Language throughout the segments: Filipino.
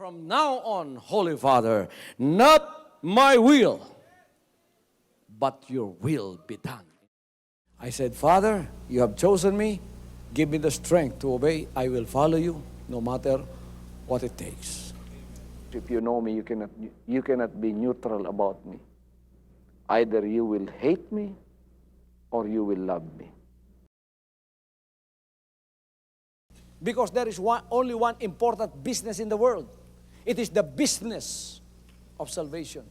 From now on, Holy Father, not my will, but your will be done. I said, Father, you have chosen me. Give me the strength to obey. I will follow you no matter what it takes. If you know me, you cannot be neutral about me. Either you will hate me or you will love me. Because there is only one important business in the world. It is the business of salvation.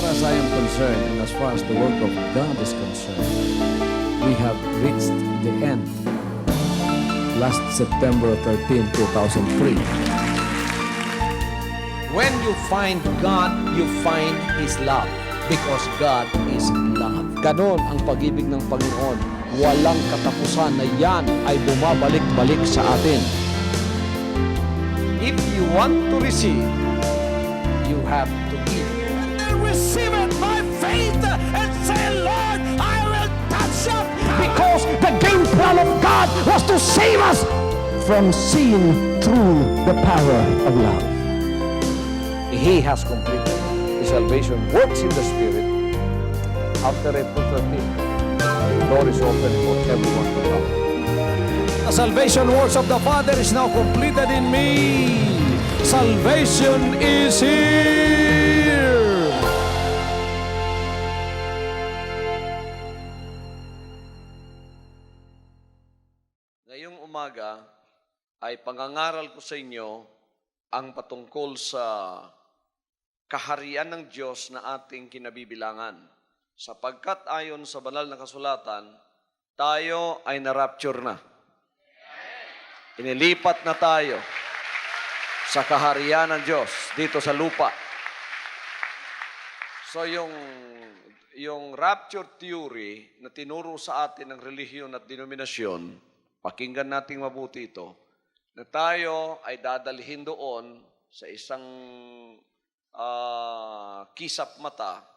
As I am concerned, and as far as the work of God is concerned, we have reached the end. Last September 13, 2003. When you find God, you find His love. Because God is love. Ganon ang pag-ibig ng Panginoon. Walang katapusan na yan ay bumabalik-balik sa atin. If you want to receive, you have to give. Receive it by faith and say, Lord, I will touch up. Because the game plan of God was to save us from sin through the power of love. He has completed. His salvation works in the Spirit. After April 13, the door is open for everyone to come. The salvation works of the Father is now completed in me. Salvation is here. Ngayong umaga ay pangangaral ko sa inyo ang patungkol sa kaharian ng Diyos na ating kinabibilangan. Sapagkat ayon sa banal na kasulatan, tayo ay na-rapture na. Inilipat na tayo sa kaharian ng Diyos dito sa lupa. So yung rapture theory na tinuro sa atin ng relihiyon at denominasyon, pakinggan nating mabuti ito, na tayo ay dadalhin doon sa isang kisap mata.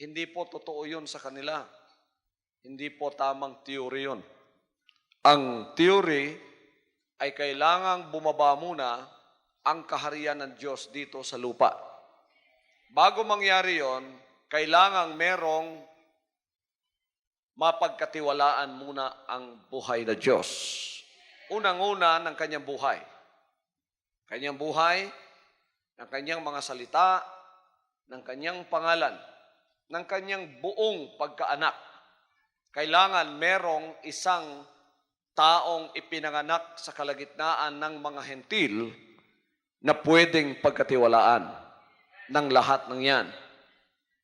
Hindi po totoo yun sa kanila. Hindi po tamang theory yun. Ang theory ay kailangang bumaba muna ang kaharian ng Diyos dito sa lupa. Bago mangyari yon, kailangang merong mapagkatiwalaan muna ang buhay na Diyos. Unang-una ng kanyang buhay. Kanyang buhay, ng kanyang mga salita, ng kanyang pangalan, ng kanyang buong pagkaanak. Kailangan merong isang taong ipinanganak sa kalagitnaan ng mga hentil na pwedeng pagkatiwalaan ng lahat ng yan.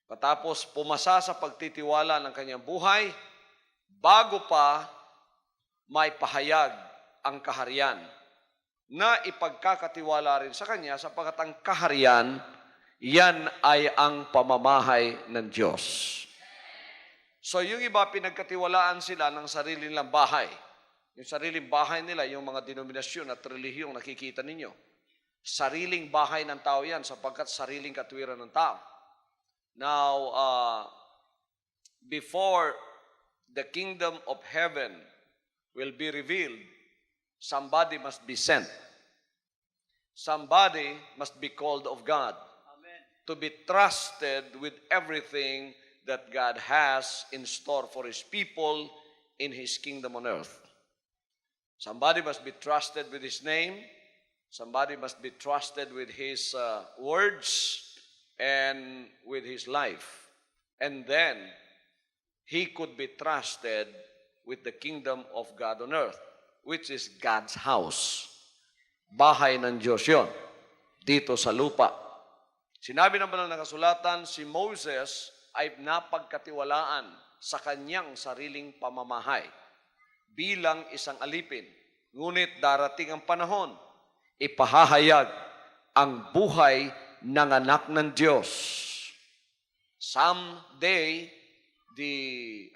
Patapos pumasa sa pagtitiwala ng kanyang buhay, bago pa may pahayag ang kaharian na ipagkakatiwala rin sa kanya sapagkat ang kaharian, yan ay ang pamamahay ng Diyos. So yung iba, pinagkatiwalaan sila ng sarili nilang bahay. Yung sariling bahay nila, yung mga denominasyon at relihiyong nakikita ninyo. Sariling bahay ng tao yan sapagkat sariling katwiran ng tao. Now, before the kingdom of heaven will be revealed, somebody must be sent. Somebody must be called of God. Amen. To be trusted with everything that God has in store for His people in His kingdom on earth. Somebody must be trusted with His name. Somebody must be trusted with His words and with His life. And then, he could be trusted with the kingdom of God on earth, which is God's house. Bahay ng Diyos yun, dito sa lupa. Sinabi ng banal na kasulatan, si Moses ay napagkatiwalaan sa kanyang sariling pamamahay bilang isang alipin. Ngunit darating ang panahon, ipahahayag ang buhay ng anak ng Diyos someday the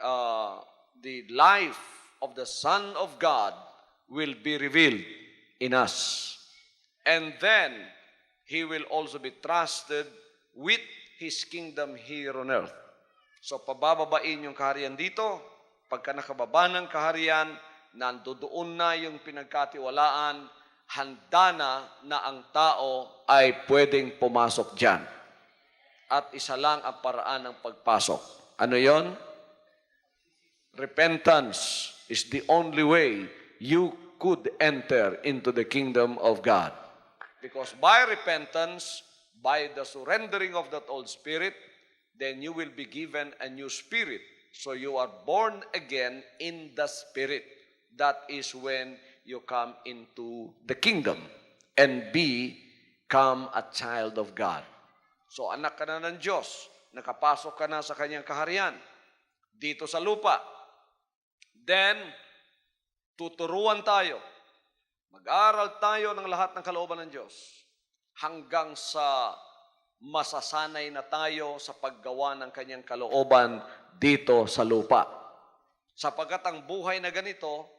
life of the Son of God will be revealed in us. And then, He will also be trusted with His kingdom here on earth. So, pabababain yung kaharian dito. Pagka nakababa ng kaharian, nandoon na yung pinagkatiwalaan, handa na ang tao ay pwedeng pumasok dyan. At isa lang ang paraan ng pagpasok. Ano yon? Repentance is the only way you could enter into the kingdom of God. Because by repentance, by the surrendering of that old spirit, then you will be given a new spirit. So you are born again in the spirit. That is when you come into the kingdom and become a child of God. So anak ka na ng Diyos, nakapasok ka na sa kanyang kaharian dito sa lupa. Then, tuturuan tayo. Mag-aral tayo ng lahat ng kalooban ng Diyos hanggang sa masasanay na tayo sa paggawa ng kanyang kalooban dito sa lupa. Sapagkat ang buhay na ganito,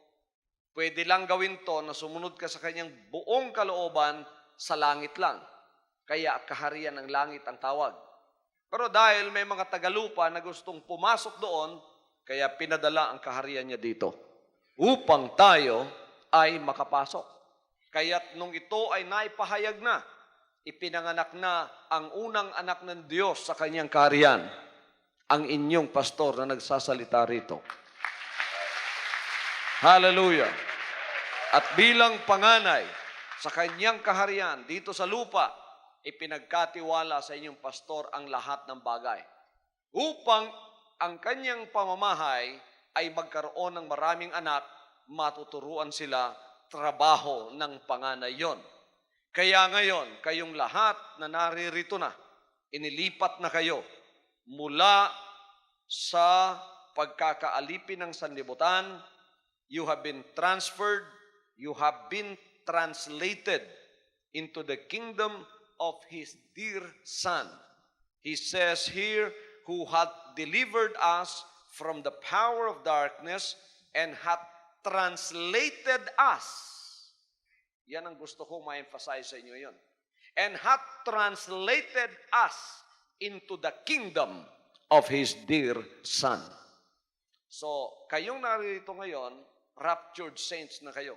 pwede lang gawin to na sumunod ka sa kanyang buong kalooban sa langit lang. Kaya kaharian ng langit ang tawag. Pero dahil may mga tagalupa na gustong pumasok doon, kaya pinadala ang kaharian niya dito upang tayo ay makapasok. Kaya't nung ito ay naipahayag na, ipinanganak na ang unang anak ng Diyos sa kanyang kaharian, ang inyong pastor na nagsasalita rito. Hallelujah! At bilang panganay sa kanyang kaharian dito sa lupa, ipinagkatiwala sa inyong pastor ang lahat ng bagay. Upang ang kanyang pamamahay ay magkaroon ng maraming anak, matuturuan sila trabaho ng panganay yon. Kaya ngayon, kayong lahat na naririto na, inilipat na kayo mula sa pagkakaalipin ng sanlibutan, you have been transferred, you have been translated into the kingdom of His dear Son. He says here, who hath delivered us from the power of darkness and hath translated us. Yan ang gusto ko ma-emphasize sa inyo yon. And hath translated us into the kingdom of His dear Son. So, kayong narito ngayon, raptured saints na kayo.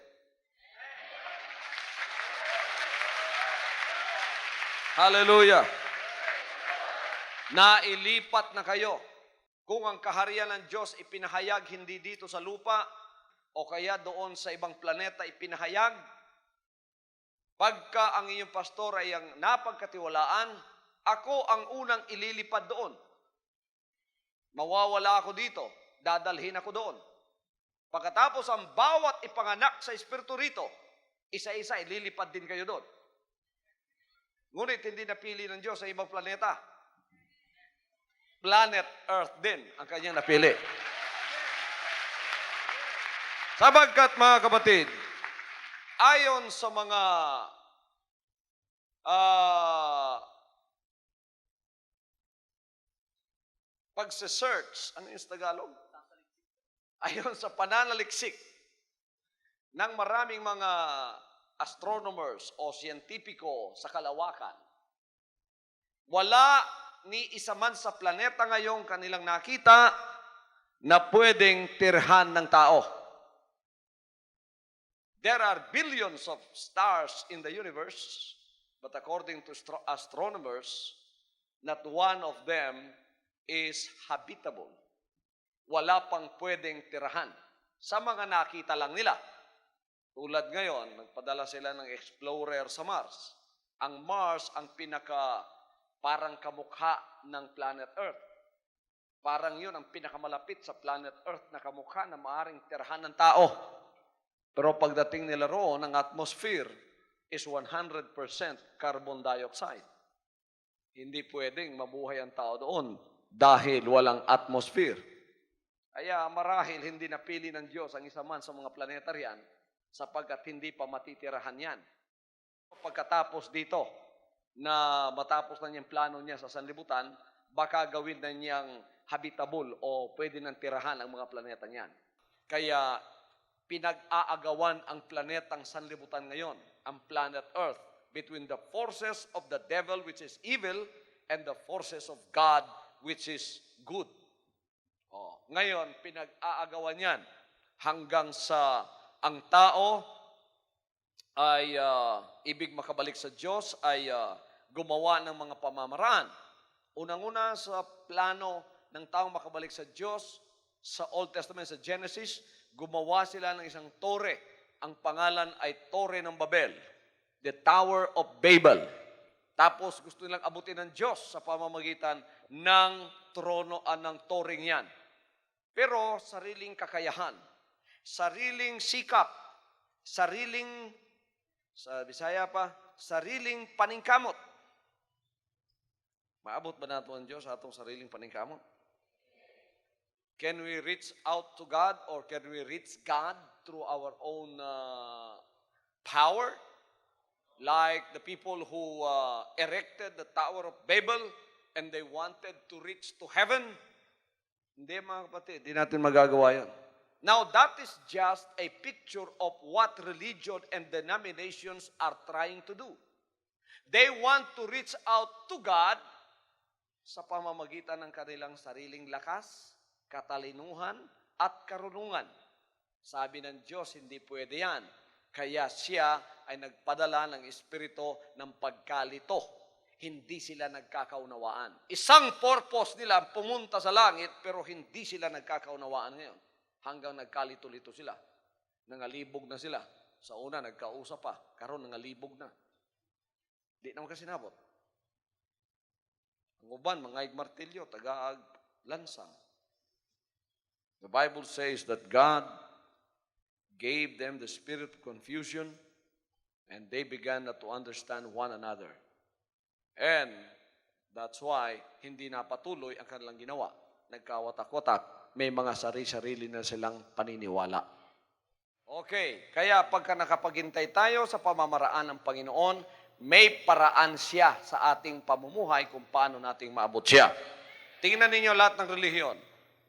Hallelujah! Nailipat na kayo. Kung ang kaharian ng Diyos ipinahayag hindi dito sa lupa o kaya doon sa ibang planeta ipinahayag, pagka ang inyong pastor ay ang napagkatiwalaan, ako ang unang ililipad doon. Mawawala ako dito, dadalhin ako doon. Pagkatapos ang bawat ipanganak sa Espiritu rito, isa-isa ililipad din kayo doon. Ngunit hindi napili ng Diyos sa ibang planeta. Planet Earth din ang kanyang napili. Sabagkat mga kapatid, ayon sa mga pagse-search, ano yung Tagalog? Ayon sa pananaliksik ng maraming mga astronomers o siyentipiko sa kalawakan, wala ni isa man sa planeta ngayong kanilang nakita na pwedeng tirhan ng tao. There are billions of stars in the universe, but according to astronomers, not one of them is habitable. Wala pang pwedeng tirahan. Sa mga nakita lang nila. Tulad ngayon, nagpadala sila ng explorer sa Mars. Ang Mars ang parang kamukha ng planet Earth. Parang yun ang pinakamalapit sa planet Earth na kamukha na maaring tirahan ng tao. Pero pagdating nila roon, ang atmosphere is 100% carbon dioxide. Hindi pwedeng mabuhay ang tao doon dahil walang atmosphere. Kaya marahil hindi napili ng Diyos ang isa man sa mga planeta riyan sapagkat hindi pa matitirahan yan. Pagkatapos dito, na matapos na niyang plano niya sa sanlibutan, baka gawin na niyang habitable o pwede nang tirahan ang mga planeta niyan. Kaya pinag-aagawan ang planetang sanlibutan ngayon, ang planet Earth, between the forces of the devil, which is evil, and the forces of God, which is good. Ngayon, pinag-aagawan yan hanggang sa ang tao ay ibig makabalik sa Diyos, ay gumawa ng mga pamamaraan. Unang-una sa plano ng taong makabalik sa Diyos, sa Old Testament, sa Genesis, gumawa sila ng isang tore. Ang pangalan ay Tore ng Babel, the Tower of Babel. Tapos gusto nilang abutin ng Diyos sa pamamagitan ng trono ng toring yan. Pero sariling kakayahan, sariling sikap, sariling, sa Bisaya pa, sariling paningkamot. Maabot ba nato ang Diyos sa atong sariling paningkamot? Can we reach out to God, or can we reach God through our own power? Like the people who erected the Tower of Babel and they wanted to reach to heaven? Hindi, mga kapatid, hindi natin magagawa yan. Now, that is just a picture of what religion and denominations are trying to do. They want to reach out to God sa pamamagitan ng kanilang sariling lakas, katalinuhan, at karunungan. Sabi ng Diyos, hindi pwede yan. Kaya siya ay nagpadala ng espiritu ng pagkalito. Hindi sila nagkakaunawaan. Isang purpose nila pumunta sa langit, pero hindi sila nagkakaunawaan ngayon. Hanggang nagkalito-lito sila. Nangalibog na sila. Sa una, nagkausap pa. Karon nangalibog na. Di naman kasi nabot. Ang uban, mga martilyo, tagaag, lansang. The Bible says that God gave them the spirit of confusion and they began not to understand one another. And that's why hindi napatuloy ang kanilang ginawa. Nagkawatak-watak, may mga sarili-sarili na silang paniniwala. Okay, kaya pagka nakapaghintay tayo sa pamamaraan ng Panginoon, may paraan siya sa ating pamumuhay kung paano nating maabot siya. Tingnan ninyo lahat ng relihiyon.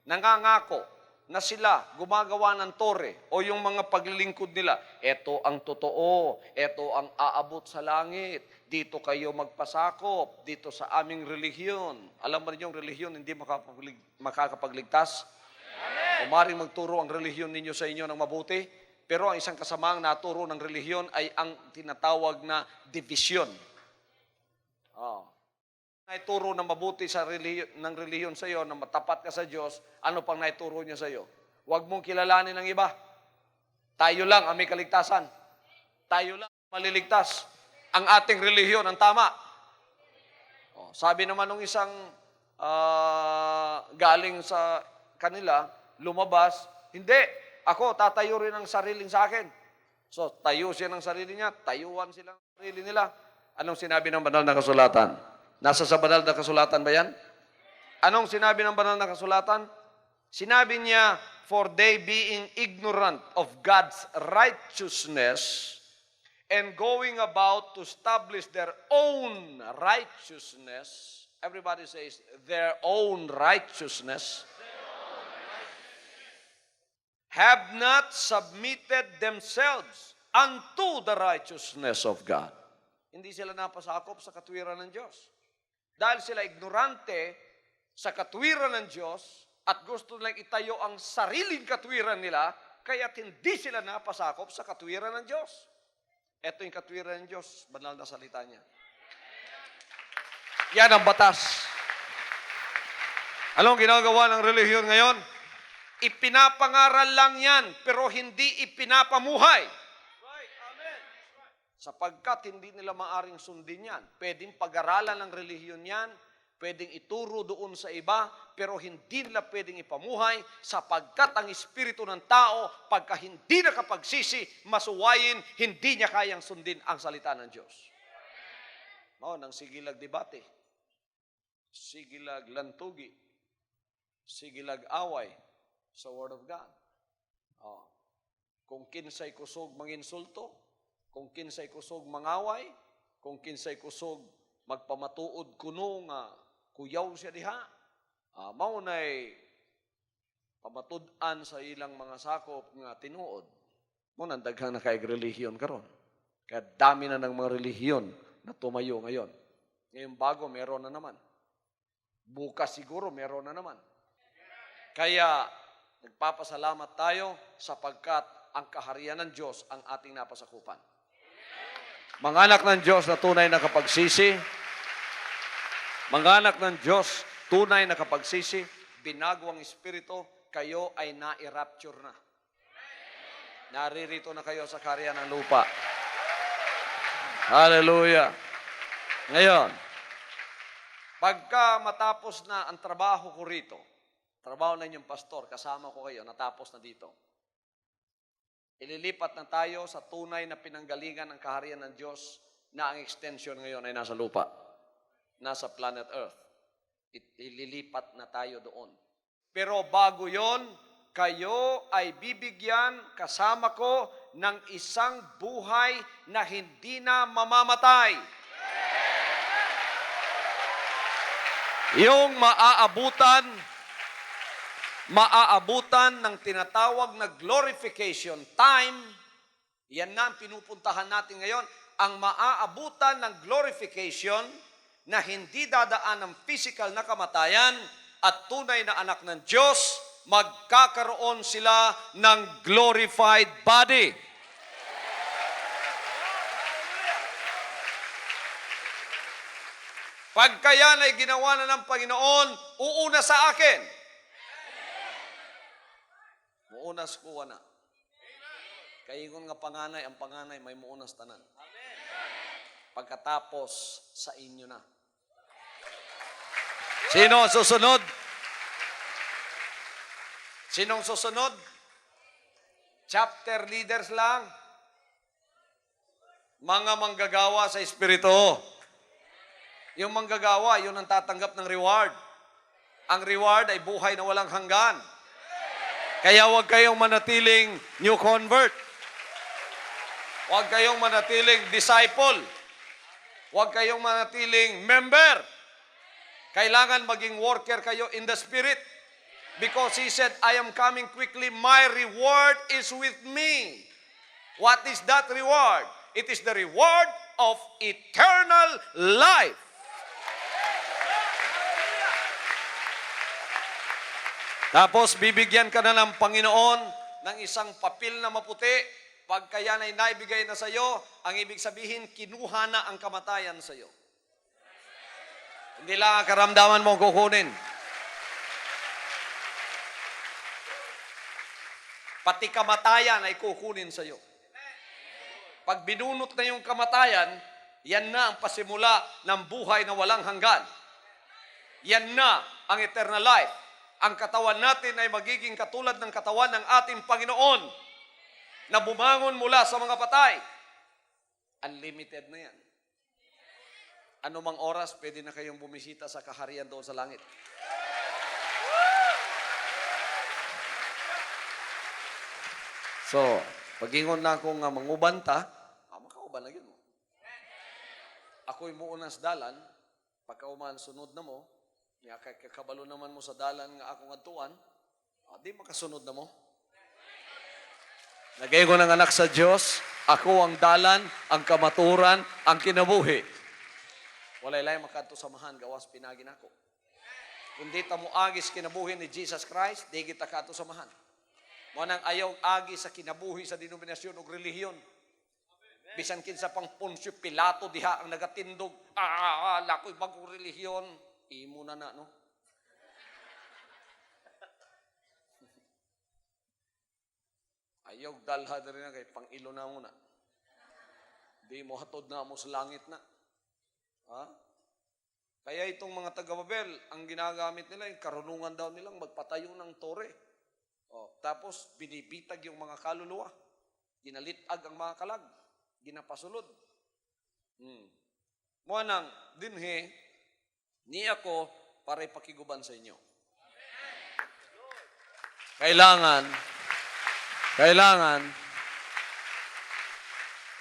Nangangako na sila gumagawa ng tore o yung mga paglilingkod nila. Ito ang totoo, ito ang aabot sa langit, dito kayo magpasakop, dito sa aming relihiyon. Alam mo rin yung relihiyon hindi makakapagligtas? Amen. Umaring magturo ang relihiyon ninyo sa inyo ng mabuti, pero ang isang kasamaang naturo ng relihiyon ay ang tinatawag na division. Naituro na mabuti sa ng relihiyon sa iyo, na matapat ka sa Diyos, ano pang naituro niya sa iyo? Huwag mong kilalanin ng iba. Tayo lang ang may kaligtasan. Tayo lang maliligtas. Ang ating relihiyon ang tama. Sabi naman ng isang galing sa kanila, lumabas, hindi, ako tatayo rin ang sariling sa akin. So, tayo siya ng sarili niya, tayuan silang sarili nila. Anong sinabi ng banal na kasulatan? Nasa sa banal na kasulatan ba yan? Anong sinabi ng banal na kasulatan? Sinabi niya, for they being ignorant of God's righteousness and going about to establish their own righteousness. Everybody says, their own righteousness. Have not submitted themselves unto the righteousness of God. Hindi sila napasakop sa katwiran ng Diyos. Dahil sila ignorante sa katwiran ng Diyos at gusto nilang itayo ang sariling katwiran nila, kaya't hindi sila napasakop sa katwiran ng Diyos. Ito yung katwiran ng Diyos, banal na salita niya. Yan ang batas. Anong ginagawa ng relihiyon ngayon? Ipinapangaral lang yan, pero hindi ipinapamuhay. Sapagkat hindi nila maaring sundin yan. Pwedeng pag-aralan ng relihiyon yan, pwedeng ituro doon sa iba, pero hindi nila pwedeng ipamuhay sapagkat ang espiritu ng tao, pagka hindi nakapagsisi, masuwayin, hindi niya kayang sundin ang salita ng Diyos. Nang sigilag debate, sigilag lantugi, sigilag away sa Word of God. Kung kinsay kusog manginsulto, kung kinsay kusog mangaway, kung kinsay kusog magpamatuod kuno nga kuyaw siya diha. Mao nay pamatud-an sa ilang mga sakop nga tinuod. Mo nang daghang na kay relihiyon karon. Kaya dami na ng mga relihiyon na tumayo ngayon. Ngayon bago meron na naman. Bukas siguro meron na naman. Kaya nagpapasalamat tayo sapagkat ang kaharian ng Diyos ang ating napasakupan. Mga anak ng Diyos na tunay na kapagsisi, mga anak ng Diyos, tunay na kapagsisi, binago ang Espiritu, kayo ay na-rapture na. Naririto na kayo sa karya ng lupa. Hallelujah. Ngayon, pagka matapos na ang trabaho ko rito, trabaho na inyong pastor, kasama ko kayo, natapos na dito. Ililipat na tayo sa tunay na pinanggalingan ng kaharian ng Diyos na ang extension ngayon ay nasa lupa. Nasa planet Earth. Ililipat na tayo doon. Pero bago yon, kayo ay bibigyan kasama ko ng isang buhay na hindi na mamamatay. Yung maaabutan ng tinatawag na glorification time, yan na ang pinupuntahan natin ngayon, ang maaabutan ng glorification na hindi dadaan ng physical na kamatayan at tunay na anak ng Diyos, magkakaroon sila ng glorified body. Pagka yan ay ginawa na ng Panginoon, uuna sa akin. Muunas kuha na. Kaingon nga panganay, ang panganay may muunas tanan. Pagkatapos sa inyo na. Sino ang susunod? Sinong susunod? Chapter leaders lang. Mga manggagawa sa Espiritu. Yung manggagawa, yun ang tatanggap ng reward. Ang reward ay buhay na walang hanggan. Kaya huwag kayong manatiling new convert. Huwag kayong manatiling disciple. Huwag kayong manatiling member. Kailangan maging worker kayo in the Spirit. Because He said, I am coming quickly. My reward is with me. What is that reward? It is the reward of eternal life. Tapos bibigyan ka na ng Panginoon ng isang papel na maputi. Pagka yan ay naibigay na sa iyo, ang ibig sabihin, kinuha na ang kamatayan sa iyo. Hindi lang ang karamdaman mo kukunin. Pati kamatayan ay kukunin sa iyo. Pag binunot na yung kamatayan, yan na ang pasimula ng buhay na walang hanggan. Yan na ang eternal life. Ang katawan natin ay magiging katulad ng katawan ng ating Panginoon na bumangon mula sa mga patay. Unlimited na yan. Anumang oras, pwede na kayong bumisita sa kaharian doon sa langit. So, pag-ingon na akong manguban ta, makauban lagi mo. Ako'y muunas dalan, pagkauman sunod na mo, kakabalo naman mo sa dalan nga akong adtuan, di makasunod na mo. Nag-ingon ng anak sa Diyos, ako ang dalan, ang kamaturan, ang kinabuhi. Walay lain makadto samahan, gawas pinagin ako. Hindi ta mo agis kinabuhi ni Jesus Christ, di kita kadto samahan. Mo nang ayaw agi sa kinabuhi sa denominasyon o relihiyon. Bisan kinsa pang Poncio Pilato diha ang nagatindog, lakoy bagong relihiyon, imo na no. Ayaw dalha rin na kay pang-ilo na muna. Di mo hatod na mo sa langit na. Ha? Kaya itong mga taga-Babel, ang ginagamit nila, yung karunungan daw nilang magpatayo ng tore. Tapos, binibitag yung mga kaluluwa. Ginalitag ang mga kalag. Ginapasulod. Muanang, dinhe, ni ako, para ipakiguban sa inyo. Kailangan,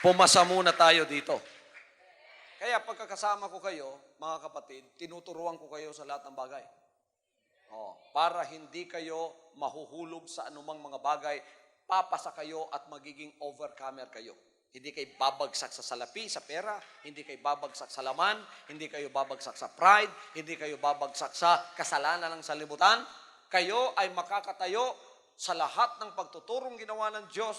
pumasa muna tayo dito. Kaya pagkakasama ko kayo, mga kapatid, tinuturuan ko kayo sa lahat ng bagay. Para hindi kayo mahuhulog sa anumang mga bagay, papasa kayo at magiging overcomer kayo. Hindi kayo babagsak sa salapi, sa pera, hindi kayo babagsak sa laman, hindi kayo babagsak sa pride, hindi kayo babagsak sa kasalanan ng salibutan. Kayo ay makakatayo sa lahat ng pagtuturong ginawa ng Diyos.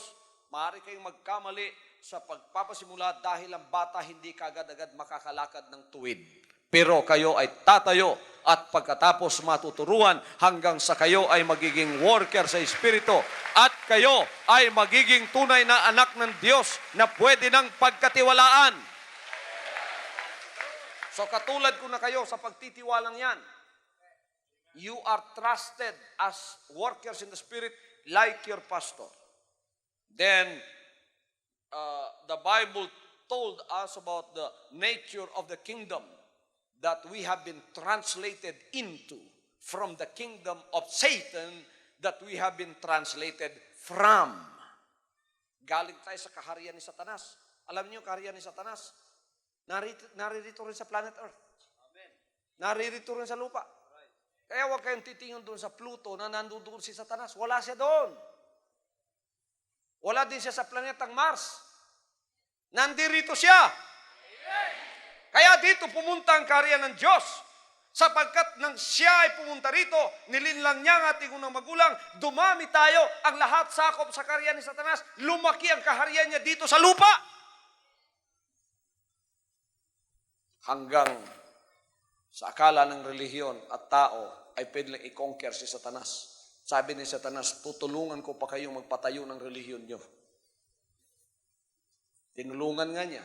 Maaari kayong magkamali sa pagpapasimula dahil ang bata hindi kagad-agad makakalakad ng tuwid. Pero kayo ay tatayo at pagkatapos matuturuan hanggang sa kayo ay magiging worker sa Espiritu at kayo ay magiging tunay na anak ng Diyos na pwede ng pagkatiwalaan. So katulad ko na kayo sa pagtitiwalang yan, you are trusted as workers in the Spirit like your pastor. Then, the Bible told us about the nature of the kingdom that we have been translated into, from the kingdom of Satan that we have been translated from. Galing tayo sa kaharian ni Satanas. Alam niyo, kaharian ni Satanas, naririto rin sa planet Earth. Naririto rin sa lupa. Kaya huwag kayong titingin doon sa Pluto na nandoon si Satanas. Wala siya doon. Wala din siya sa planetang Mars. Nandirito siya. Kaya dito pumunta ang kaharian ng Diyos. Sapagkat nang siya ay pumunta rito, nilinlang niya ang ating unang magulang, dumami tayo, ang lahat sakop sa kaharian ni Satanas, lumaki ang kaharian niya dito sa lupa. Hanggang sa akala ng relihiyon at tao ay pwedeng i-conquer si Satanas. Sabi ni Satanas, tutulungan ko pa kayong magpatayo ng relihiyon nyo. Tinulungan nga niya.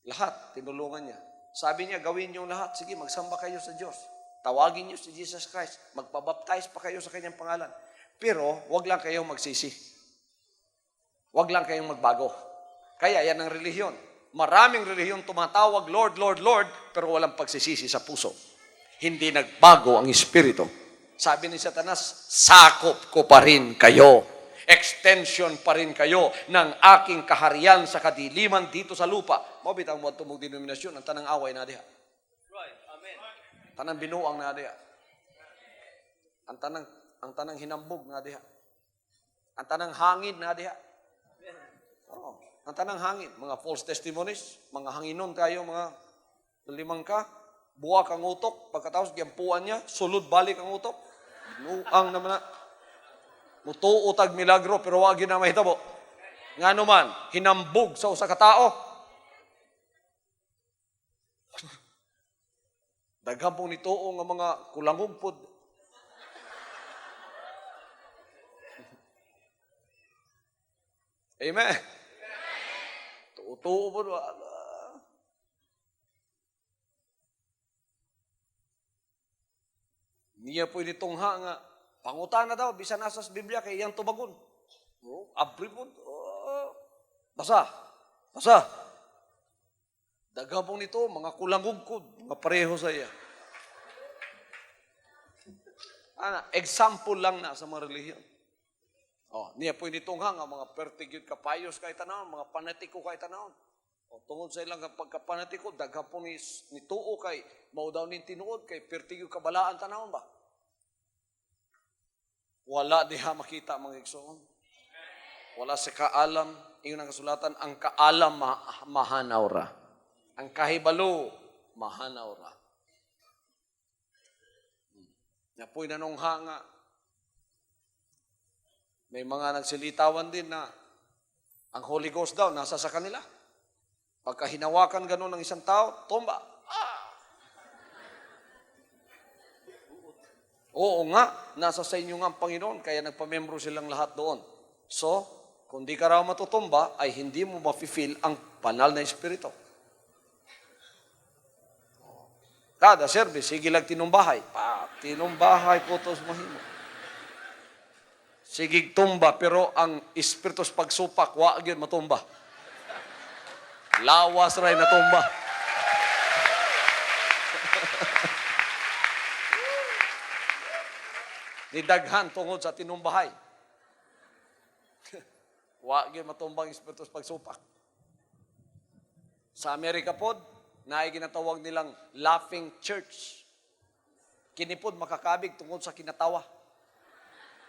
Lahat, tinulungan niya. Sabi niya, gawin niyo lahat. Sige, magsamba kayo sa Diyos. Tawagin niyo si Jesus Christ. Magpabaptize pa kayo sa kanyang pangalan. Pero, wag lang kayong magsisi. Wag lang kayong magbago. Kaya yan ang relihiyon. Maraming relihiyon tumatawag, Lord, Lord, Lord, pero walang pagsisisi sa puso. Hindi nagbago ang Espiritu. Sabi ni Satanas, sakop ko pa rin kayo. Extension pa rin kayo ng aking kaharian sa kadiliman dito sa lupa. Mabit ang mga tumog denominasyon, ang tanang away na diha. Right, amen. Tanang binuang na diha. Ang tanang hinambog na diha. Ang tanang hangin na diha. Oh, ang tanang hangin, mga false testimonies, mga hanginon tayo, mga limang ka, buwak ang utok, pagkatapos gyampuan niya, sulod balik ang utok. Nuang naman na. Mutuutag milagro, pero wag na mahitabo. Nga naman, hinambog sa usa ka tao. Daghang pong nituo nga mga kulangugpod. Amen. Tuo po. Niya po initungha nga, pangutana daw, bisan nasa sa Biblia, kay iyang tubagon. Abri po. Basa. Daghang pong nito, mga kulangugkod, mga pareho sa iya. Example lang na sa mga relihiyon. Niya po initungha nga, mga pertigid kapayos kay tanawon, mga panatiko kay tanawon. Tungod sa ilang pagkapanatiko, daghang po nituo kay, mao daw ning tinuod, kay pertigid kabalaan tanawon ba? Wala diha makita mga igsoon. Wala sa kaalam, iyon ang kasulatan, ang kaalam mahanaw ra. Ang kahibalo, mahanaw ra. Napoy nanungha nga, may mga nagsilitawan din na ang Holy Ghost daw nasa sa kanila. Pagka hinawakan ganun ng isang tao, tumba. Oo nga, nasa sa inyo nga ang Panginoon, kaya nagpamembro silang lahat doon. So, kung di ka raw matutumba, ay hindi mo mafe-feel ang banal na Espiritu. Kada service, sige lang tinumbahay. Tinumbahay, putos mahimo. Sige tumba, pero ang Espiritu sa pagsupak, wag yun matumba. Lawas rin na tumba. Nidaghan tungod sa tinumbahay. Wag yun matumbang Espiritu sa pagsupak. Sa Amerika pod, na ay ginatawag nilang laughing church. Kinipod makakabig tungkol sa kinatawa.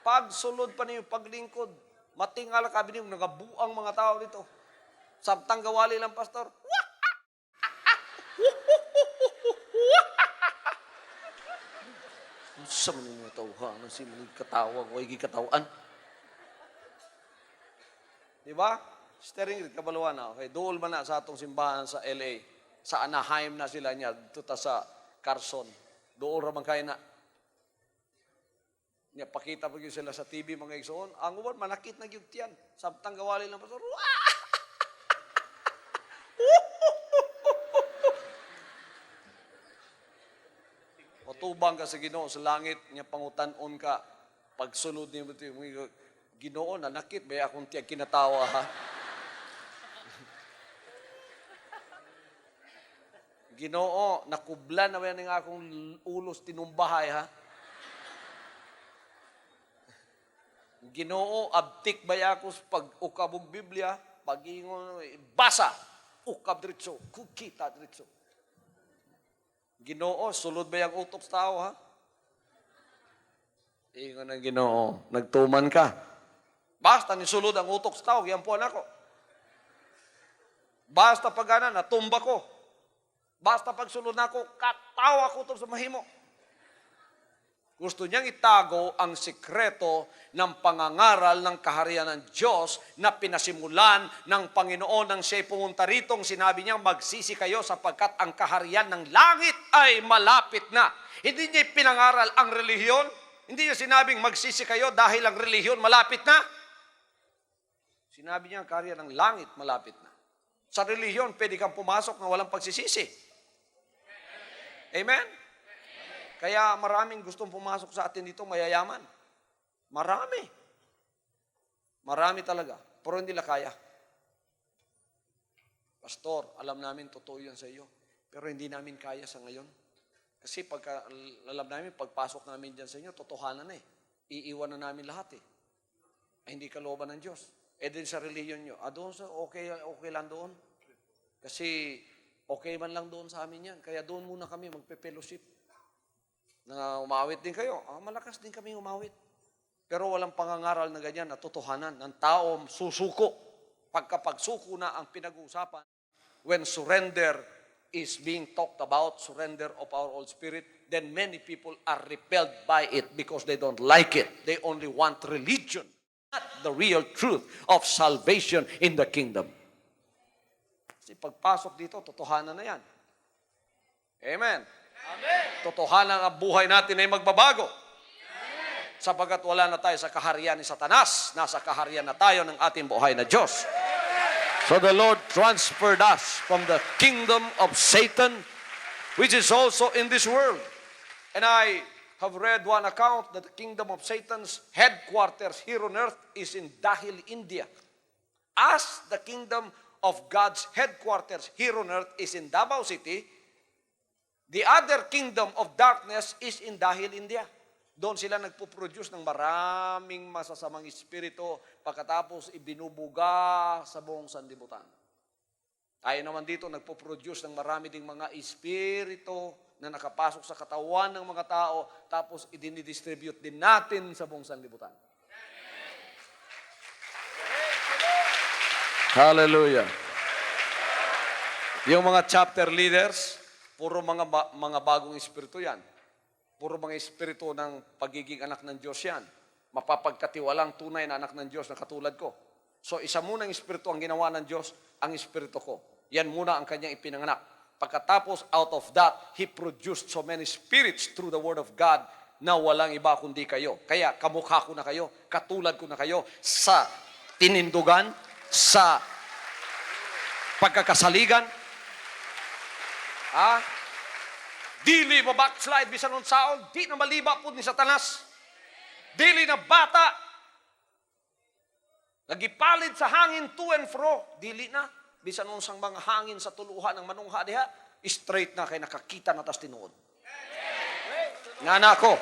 Pagsulod pa niyo, paglingkod, matingal kabi niyo, nagabuang mga tao dito. Samtang gawali lang, pastor. Sa mga tawhan, si mga katawang, o katawan. Diba? Steering grid, kabaluan na. Okay, dool man na sa atong simbahan sa LA. Sa Anaheim na sila niya, dito ta sa Carson. Dool ramang kayo na. Niya, pakita pa yun sila sa TV, mga igsoon. Ang uwan, manakit na yun tiyan. Samtang gawali lang, pastor. Matubang ka sa Ginoo sa langit, niya pangutan-on ka. Pagsunod niya mo ito, Ginoo, nanakit, baya akong tiyag kinatawa, ha? Ginoo, nakublan na ba yan ng akong ulos tinumbahay, ha? Ginoo, abtik ba ako sa pag-ukabog Biblia, pag-ingon, basa, ukab diretso, kukita diretso. Ginoo, sulod ba yung utok sa tao, ha? Ingon ng Ginoo, nagtuman ka. Basta nisulod ang utok sa tao, giyampuan ako. Basta pag natumba ko. Basta pag sulod na ako, katawa ko ito sa mahimo. Gusto niyang itago ang sikreto ng pangangaral ng kaharian ng Diyos na pinasimulan ng Panginoon nang siya'y pumunta ritong sinabi niya, magsisi kayo sapagkat ang kaharian ng langit ay malapit na. Hindi niya pinangaral ang relihiyon. Hindi niya sinabing magsisi kayo dahil ang relihiyon malapit na. Sinabi niya ang kaharian ng langit malapit na. Sa relihiyon, pwede kang pumasok na walang pagsisisi. Amen? Kaya maraming gustong pumasok sa atin dito, mayayaman. Marami. Marami talaga. Pero hindi nila kaya. Pastor, alam namin totoo yan sa iyo. Pero hindi namin kaya sa ngayon. Kasi pagka alam namin, pagpasok namin dyan sa inyo, totohanan na eh. Iiwan na namin lahat eh. Ay, hindi kalooban ng Diyos. Eh din sa religion nyo, doon sa okay lang doon. Kasi okay man lang doon sa amin yan. Kaya doon muna kami magpe-fellowship. Na umawit din kayo. Malakas din kami umawit. Pero walang pangangaral na ganyan na totohanan ng tao susuko. Pagkapagsuko na ang pinag-uusapan, when surrender is being talked about, surrender of our old spirit, then many people are repelled by it because they don't like it. They only want religion, not the real truth of salvation in the kingdom. Kasi pagpasok dito, totohanan na yan. Amen. Amen. Totohanan ang buhay natin ay magbabago. Sapagat wala na tayo sa kaharian ni Satanas, nasa kaharian na tayo ng ating buhay na Diyos. So the Lord transferred us from the kingdom of Satan, which is also in this world. And I have read one account that the kingdom of Satan's headquarters here on earth is in Dahil, India. As the kingdom of God's headquarters here on earth is in Davao City, the other kingdom of darkness is in Dahil, India. Doon sila nagpo-produce ng maraming masasamang espiritu pagkatapos ibinubuga sa buong sanlibutan. Tayo naman dito nagpo-produce ng marami ding mga espiritu na nakapasok sa katawan ng mga tao tapos idinidistribute din natin sa buong sanlibutan. Hallelujah. Yung mga chapter leaders, puro mga bagong espiritu yan. Puro mga espiritu ng pagiging anak ng Diyos yan. Mapapagkatiwalang tunay na anak ng Diyos na katulad ko. So isa munang espiritu ang ginawa ng Diyos, ang espiritu ko. Yan muna ang kanyang ipinanganak. Pagkatapos, out of that, He produced so many spirits through the Word of God na walang iba kundi kayo. Kaya kamukha ko na kayo, katulad ko na kayo sa tinindugan, sa pagkakasaligan. Dili mabackslide bisan ng saon, di na maliba po ni Satanas. Dili na bata, nagipalit sa hangin to and fro, dili na. Bisan ng sang mga hangin sa tuluhan ng manungha diha, straight na kay nakakita na tas tinuod. Nana ko,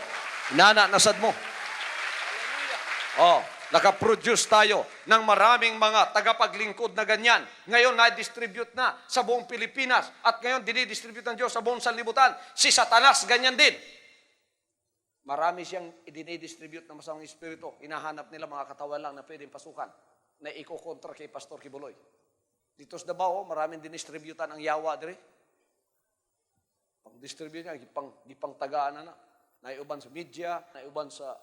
nana nasad mo. Oh, Nakaproduce tayo ng maraming mga tagapaglingkod na ganyan. Ngayon, na-distribute na sa buong Pilipinas. At ngayon, dinidistribute ng Diyos sa buong sanlibutan. Si Satanas, ganyan din. Marami siyang dinidistribute na masamang espiritu. Hinahanap nila mga katawan lang na pwedeng pasukan na iko-kontra kay Pastor Kibuloy. Dito sa Davao, maraming dinistributan ang yawa dire. Pang-distribute niya, gipang tagaan na. Naiuban sa media, naiuban sa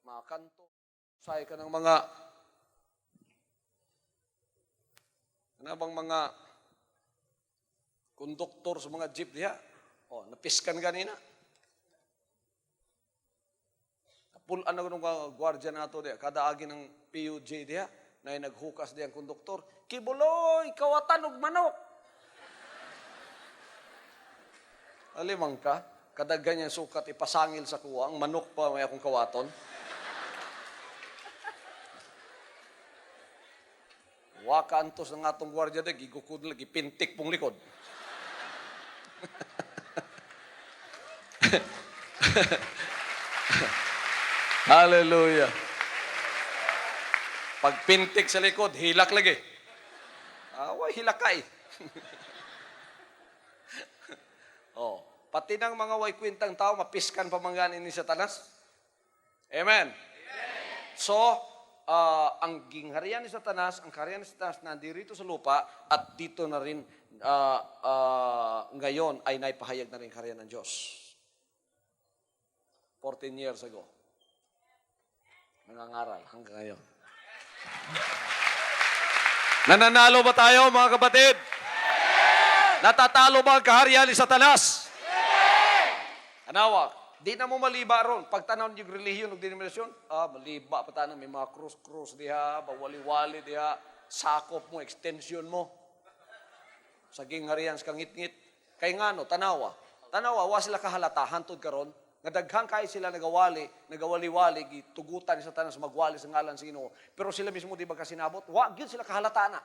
mga kanto. Say ka ng mga mga konduktor sa mga jeep diha. Napiskan ganina. Napulan na ng gwardiya nato diha. Kada agi ng PUJ diha, na naghukas diha ang konduktor. Kibuloy, kawatan og manok. Alimang ka, kada ganyan sukat ipasangil sa kuwa, ang manok pa may akong kawaton. Waka antos ng atong gwardiya de, gigukod lagi, pintik pong likod. Hallelujah. Pag pintik sa likod, hilak lagi. Hilakay. Pati ng mga way kwintang tao, mapiskan pamanganin ni Satanas. Amen. So, ang gingharian ni Satanas, ang kaharian ni Satanas nandirito sa lupa at dito na rin ngayon ay naipahayag na rin kaharian ng Diyos. 14 years ago. Nangangaral hanggang ngayon. Nananalo ba tayo mga kapatid? Natatalo ba ang kaharian ni Satanas? Anawa, di na mo maliba ron. Pag tanaw yung relihiyon o denominasyon, maliba pa tayo. May mga cross diha, bawali-wali diha, sakop mo, extension mo. Saging harian sa ngit-ngit. Kay nga no, tanawa, wa sila kahalata, hantod karon. Nadaghang kayo sila nagawali-wali, gitugutan sa tanas magwali sa ngalan sino. Pero sila mismo di ba kasinabot? Wag yun sila kahalata na.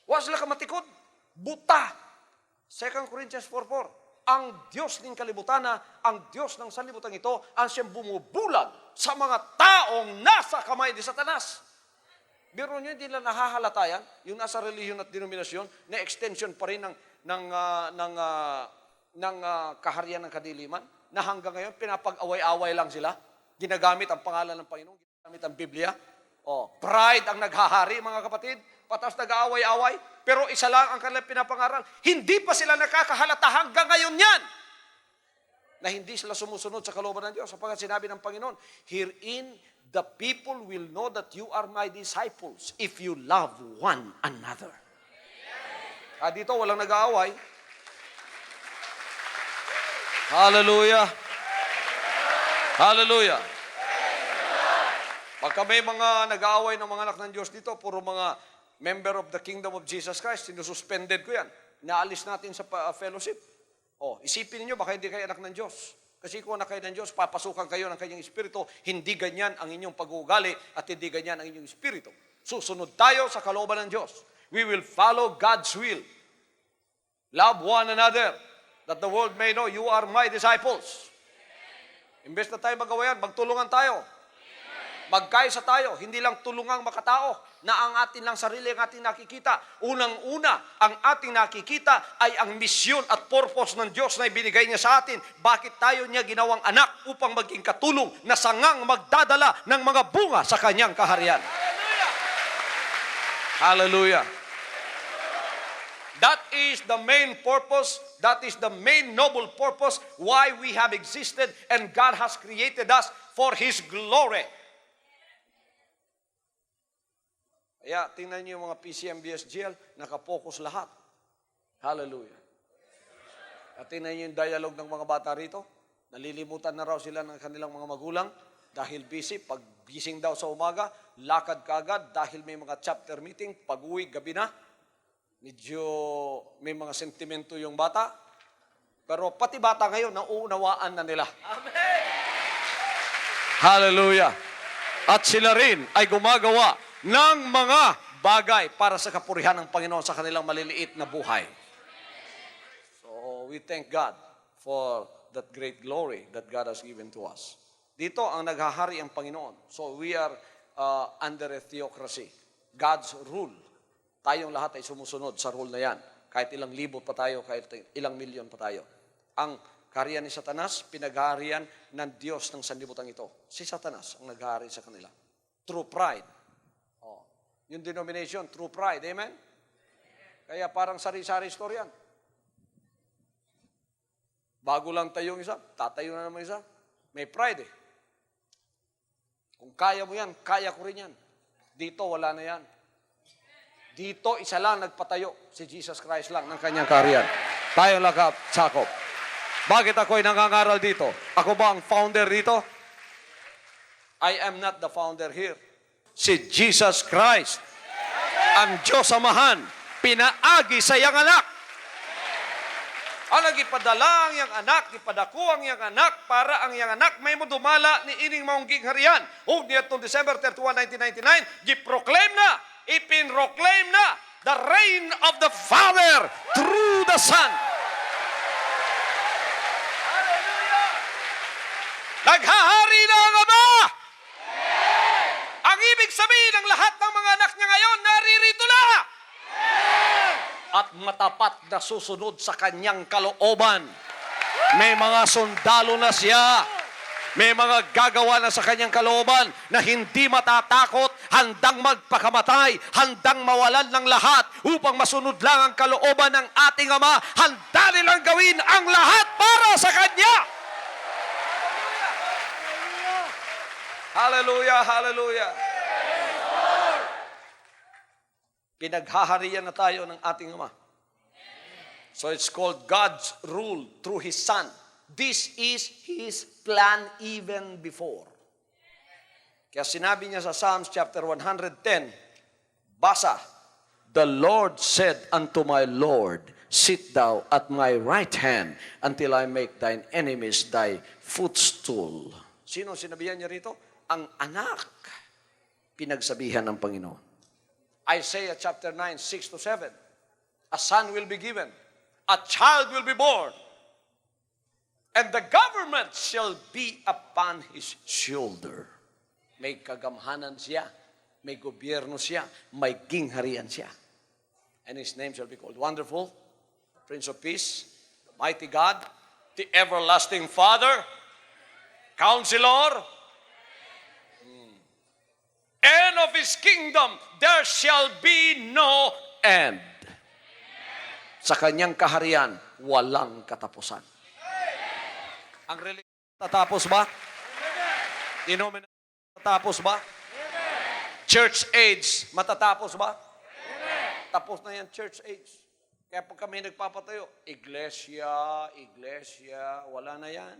Wa sila kamatikod. Buta. 2 Corinthians 4:4. Ang Diyos ng kalibutan ang Diyos ng sanlibutan ito, ang siyang bumubulag sa mga taong nasa kamay ni Satanas. Biro nyo, hindi lang nahahalata yan, yung nasa relihiyon at denominasyon, na extension pa rin ng kaharian ng kadiliman, na hanggang ngayon pinapag-away-away lang sila. Ginagamit ang pangalan ng Panginoon, ginagamit ang Biblia. Pride ang naghahari, mga kapatid. Patas nag-aaway-away, pero isa lang ang kanilang pinapangaral. Hindi pa sila nakakahalata hanggang ngayon yan na hindi sila sumusunod sa kalooban ng Diyos. Sapagkat sinabi ng Panginoon, herein the people will know that you are my disciples if you love one another. Dito walang nag-aaway. Hallelujah. Hallelujah. Pagka may mga nag-aaway ng mga anak ng Diyos dito, puro mga member of the kingdom of Jesus Christ, sinususpended ko yan. Naalis natin sa fellowship. Isipin niyo baka hindi kayo anak ng Diyos. Kasi kung anak kayo ng Diyos, papasukan kayo ng kanyang espiritu, hindi ganyan ang inyong pag-uugali at hindi ganyan ang inyong espiritu. Susunod tayo sa kalooban ng Diyos. We will follow God's will. Love one another, that the world may know you are my disciples. Imbes na tayo magawayan, magtulungan tayo. Magkaisa tayo, hindi lang tulungang makatao na ang atin lang sarili ang ating nakikita. Unang-una, ang ating nakikita ay ang misyon at purpose ng Diyos na ibinigay niya sa atin. Bakit tayo niya ginawang anak upang maging katulong na sangang magdadala ng mga bunga sa kanyang kaharian. Hallelujah. That is the main purpose, that is the main noble purpose why we have existed and God has created us for His glory. Kaya tingnan niyo yung mga PCMBSGL, nakapokus lahat. Hallelujah. At tingnan niyo yung dialogue ng mga bata rito. Nalilimutan na raw sila ng kanilang mga magulang dahil busy. Pag gising daw sa umaga, lakad kaagad dahil may mga chapter meeting. Pag-uwi, gabi na. Medyo may mga sentimento yung bata. Pero pati bata ngayon, nauunawaan na nila. Amen! Hallelujah. At sila rin ay gumagawa ng mga bagay para sa kapurihan ng Panginoon sa kanilang maliliit na buhay. So, we thank God for that great glory that God has given to us. Dito ang naghahari ang Panginoon. So we are under a theocracy. God's rule. Tayong lahat ay sumusunod sa rule na yan. Kahit ilang libo pa tayo, kahit ilang milyon pa tayo. Ang kaharian ni Satanas, pinaghaharian ng Diyos ng sanlibutan ito. Si Satanas ang naghahari sa kanila. True pride. Oh. Yung denomination, true pride. Amen? Kaya parang sari-sari story yan. Bago lang tayo yung isa, tatayo na naman isa. May pride eh. Kung kaya mo yan, kaya ko rin yan. Dito, wala na yan. Dito, isa lang nagpatayo. Si Jesus Christ lang ng kanyang kaharian. Tayo lang sakop. Bakit ako'y nangangaral dito? Ako ba ang founder dito? I am not the founder here. Si Jesus Christ, ang Diyos Amahan, pinaagi sa iyang anak. Alang ipadala ang iyang anak, ipadako ang iyang anak, para ang iyang anak may modumala ni ining maungging harian. O niya itong December 31, 1999, giproclaim na, ipinroclaim na, the reign of the Father through the Son. Hallelujah! Naghahari na ang Ama! Ang ibig sabihin ng lahat ng mga anak niya ngayon, naririto na! At matapat na susunod sa kanyang kalooban. May mga sundalo na siya. May mga gagawa na sa kanyang kalooban na hindi matatakot, handang magpakamatay, handang mawalan ng lahat upang masunod lang ang kalooban ng ating Ama. Handa nilang gawin ang lahat para sa Kanya. Hallelujah, hallelujah. Pinaghaharian na tayo ng ating Ama. So it's called God's rule through His Son. This is His plan even before. Kaya sinabi niya sa Psalms chapter 110, basa, the Lord said unto my Lord, sit thou at my right hand until I make thine enemies thy footstool. Sino sinabihan niya rito? Ang anak. Pinagsabihan ng Panginoon. Isaiah chapter 9, 6 to 7. A son will be given. A child will be born. And the government shall be upon his shoulder. May kagamhanan siya. May gobyerno siya. May gingharian siya. And his name shall be called Wonderful, Prince of Peace, Mighty God, the Everlasting Father, Counselor, and of His kingdom there shall be no end. Sa kanyang kaharian, walang katapusan. Ang religion, tatapos ba? Denomination, matatapos ba? Church age, matatapos ba? Tapos na yan, church age. Kaya pag kami nagpapatayo, iglesia, wala na yan.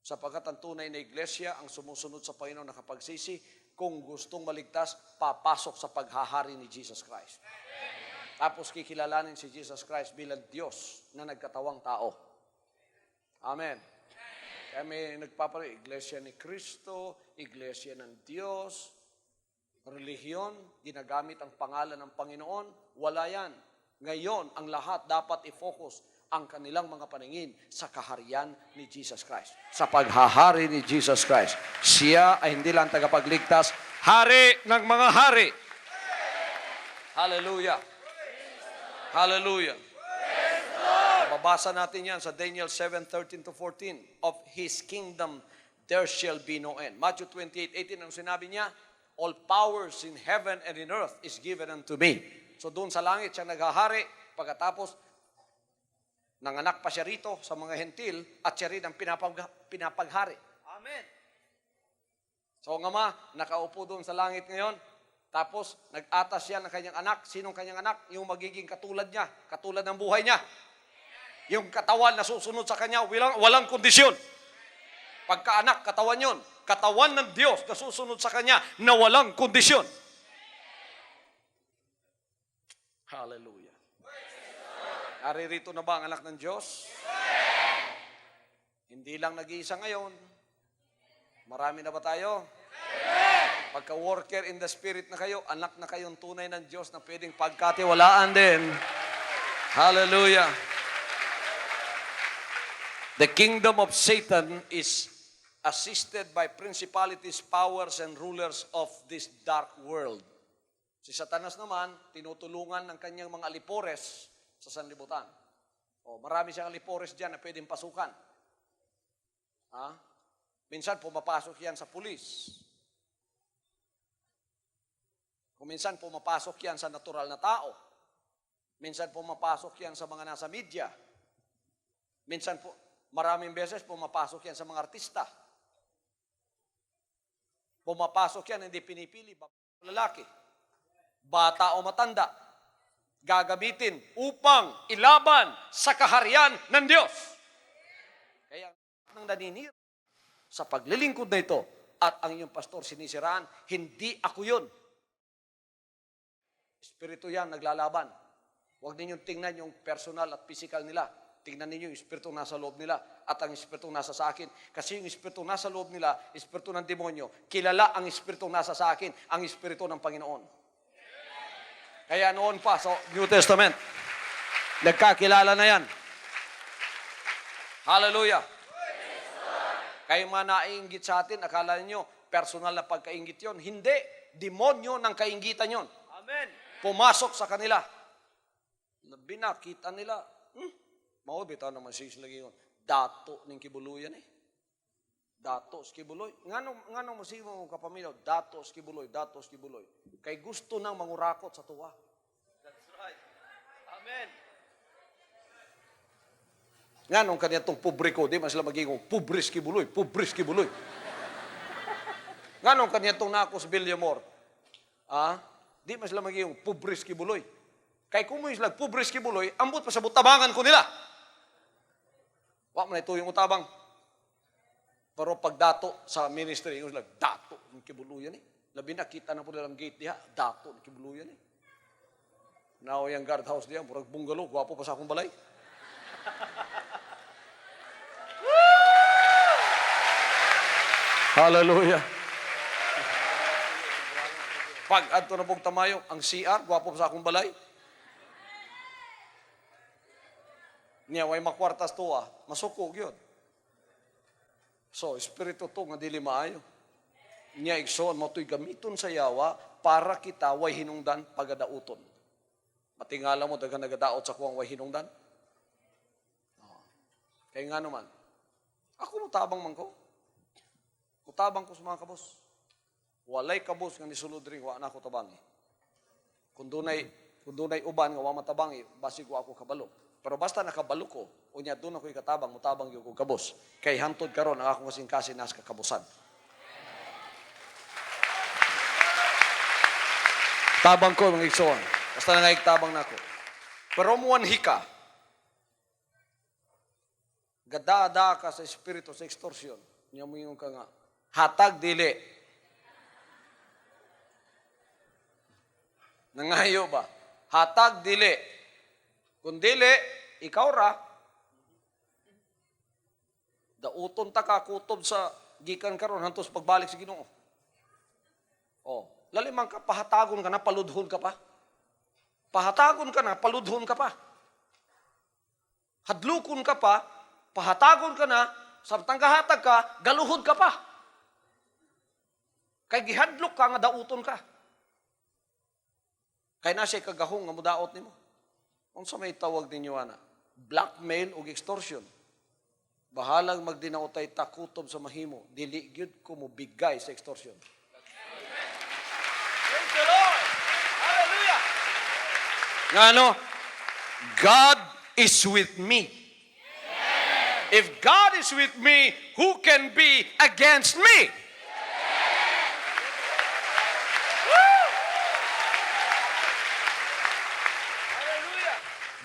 Sapagkat ang tunay na iglesia, ang sumusunod sa Panginoon nakapagsisi, kung gustong maligtas, papasok sa paghahari ni Jesus Christ. Tapos kikilalanin si Jesus Christ bilang Diyos na nagkatawang tao. Amen. Kaya may nagpapalagay, iglesia ni Kristo, iglesia ng Diyos, relihiyon, ginagamit ang pangalan ng Panginoon, wala yan. Ngayon, ang lahat dapat i-focus ang kanilang mga paningin sa kaharian ni Jesus Christ. Sa paghahari ni Jesus Christ. Siya ay hindi lang tagapagligtas, hari ng mga hari. Hallelujah. Hallelujah. Babasa natin yan sa Daniel 7:13 to 14. Of His kingdom there shall be no end. Matthew 28:18 ang sinabi niya, all powers in heaven and in earth is given unto me. So doon sa langit siya naghahari, pagkatapos nanganak pa siya rito sa mga hentil at siya rin ang pinapaghari. Amen. So nga ma, nakaupo doon sa langit ngayon, tapos nag-atas siya ng kanyang anak. Sinong kanyang anak? Yung magiging katulad niya, katulad ng buhay niya. Yung katawan na susunod sa kanya, walang kondisyon. Pagkaanak, katawan yun. Katawan ng Diyos na susunod sa kanya na walang kondisyon. Hallelujah. Naririto na ba ang anak ng Diyos? Hindi lang nag-iisa ngayon. Marami na ba tayo? Pagka-worker in the Spirit na kayo, anak na kayong tunay ng Diyos na pwedeng pagkatiwalaan din. Hallelujah. The kingdom of Satan is assisted by principalities, powers, and rulers of this dark world. Si Satanas naman, tinutulungan ng kanyang mga alipores sa sanlibutan. O, marami siyang alipores dyan na pwedeng pasukan. Ha? Minsan pumapasok yan sa pulis. Kung minsan pumapasok yan sa natural na tao. Minsan pumapasok yan sa mga nasa media. Minsan po, maraming beses pumapasok yan sa mga artista. Pumapasok yan, hindi pinipili, lalaki, bata o matanda, gagamitin upang ilaban sa kaharian ng Diyos. Kaya nang naninira sa paglilingkod na ito at ang inyong pastor sinisiraan, hindi ako yun. Espiritu yan naglalaban. Huwag ninyong tingnan yung personal at physical nila. Tingnan ninyo yung espiritu nasa loob nila at ang espiritu nasa sa akin. Kasi yung espiritu nasa loob nila, espiritu ng demonyo, kilala ang espiritu nasa sa akin, ang espiritu ng Panginoon. Kaya noon pa sa New Testament, nagkakilala na yan. Hallelujah. Kayo mga naiinggit sa atin, akala niyo personal na pagkainggit yon. Hindi. Demonyo ng kainggitan yon. Amen. Pumasok sa kanila. Binakita nila. Mao bitaw naman sis lagi yun. Dato ning kibuluyan eh. Dato sa kibuloy. Ngano mo simo kapamilya, dato sa kibuloy, dato sa kibuloy. Kay gusto nang mangurakot sa tuwa. That's right. Amen. Nganong kanya tong pobre ko, di man sila magiging pubris kibuloy, pubris kibuloy. Nganong kanya tong nakos Villamor. Di man sila magiging pubris kibuloy. Kay kung mo sila pubris kibuloy, ambot pa sa butabangan ko nila. Wa man ito yung utabang. Pero pagdato sa ministry, yung sila, dato ng kibuluyan eh. Labi na, kita na po nilang gate diha, dato ng kibuluyan eh. Now, yung guardhouse diya, murag bungalow, gwapo pa sa akong balay. Hallelujah. Pag adto na pong tamayo, ang CR, gwapo pa sa akong balay. Niya, way makwartas to masukog yun. So, espiritu to nga dili maayo. Niya, igsoon mo to'y gamiton sa yawa para kita way hinungdan pagadauton. Matingala mo, daga nagadaot sa kuwang way hinungdan. Kaya nga naman, ako mutabang man ko. Mutabang ko sa mga kabos. Walay kabos nga nisulod rin, wa na ako tabangi. Kung dunay uban nga wa matabangi, basig wa ako kabalo. Pero basta nakabalo ko, unya doon ako'y katabang, mutabang yung kabos. Kay hantod karon ang akong kasing nas kakabusan. Tabang ko, mga igsoon. Basta nangayigtabang na ako. Pero muwan hika, gada ka sa espiritu, sa extortion. Niya mo yung ka nga, hatag dili. Nangayo ba? Hatag dili. Kung dili, ikaw ra. Dauton ta ka, kutob sa gikan karon hantos pagbalik sa Ginoo. Lalimang ka, pahatagon ka na, paludhon ka pa. Pahatagon ka na, paludhon ka pa. Hadlukon ka pa, pahatagon ka na, samtang kahatag ka, galuhod ka pa. Kay gihadlok ka nga dauton ka. Kay na siya kagahong nga mudaot nimo. Kung sa may tawag ninyo, blackmail o extortion. Bahalang magdinautay takutob sa mahimo, dili gyud ko mo bigay sa extortion. Praise the Lord! Hallelujah! Ngano? God is with me. If God is with me, who can be against me?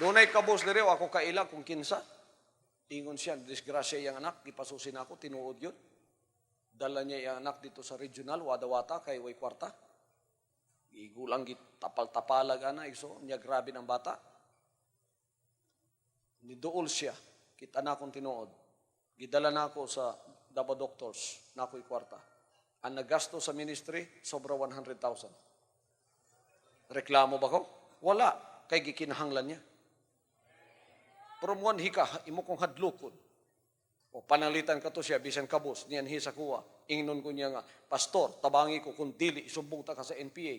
Dunay kabos diri ako kaila kung kinsa. Ingon siya, disgrasya yung anak, ipasusin ako, tinuod yun. Dala niya yung anak dito sa regional, wadawata, kay way kwarta. Igulang tapal-tapalag ana, iso, niya grabe ng bata. Niduol siya, kita na akong tinuod. Gidala na ako sa Davao Doctors, na ako'y kwarta. Ang nagasto sa ministry, sobra 100,000. Reklamo ba ko? Wala, kay gikinahanglan niya. Pero muwan hika, imo kong hadlukon. O panalitan ka to siya, bisan kabos, niyan sa kuwa. Ingnon ko niya nga, Pastor, tabangi ko kung dili, isumbong ta ka sa NPA.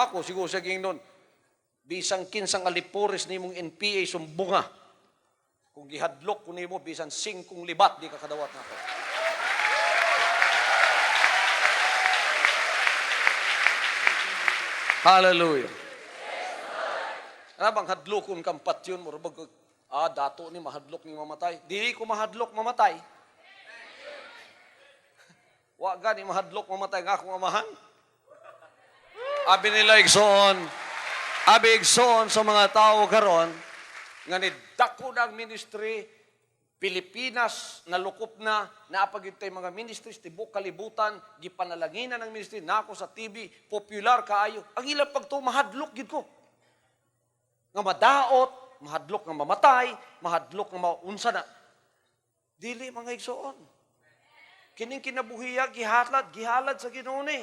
Ako, siguro siya ingnon, bisang kinsang alipores ni mong NPA, sumbunga. Kung gihadlok ko ni mo, bisan 5 libat, di ka kadawat na ako. Hallelujah. Ano bang hadlokon kang patyon mo? Dato ni mahadlok ni mamatay. Dili ko mahadlok mamatay. Wa gani mahadlok mamatay nga akong amahan. Abi nila igsoon sa mga tao karon nga ni dako ng ministry Pilipinas nalukop na naapagitay mga ministries tibok kalibutan gipanalanginan ng ministry nako sa TV popular kaayo. Ang ilang pagto mahadlok gid ko. Nga madaot, mahadlok nga mamatay, mahadlok nga maunsa na. Dili mga igsoon. Kining kinabuhiya gihalad sa Ginoo ni.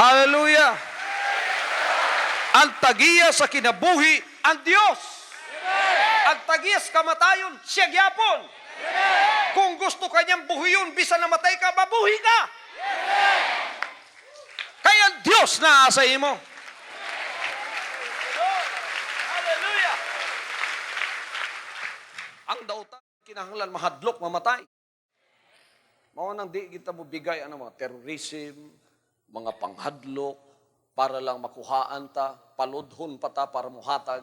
Hallelujah. Ang tagiya sa kinabuhi ang Dios. Ang tagiya sa kamatayon siya gyapon. Kung gusto kanyang buhiyon bisan namatay ka, mabuhi ka. Kaya ang Dios na sa imo. Hallelujah. Ang dautan kinahanglan mahadlok mamatay. Mao nang di kita mo bigay mga terrorism, mga panghadlok para lang makuhaan ta, paludhon pa ta para muhatag.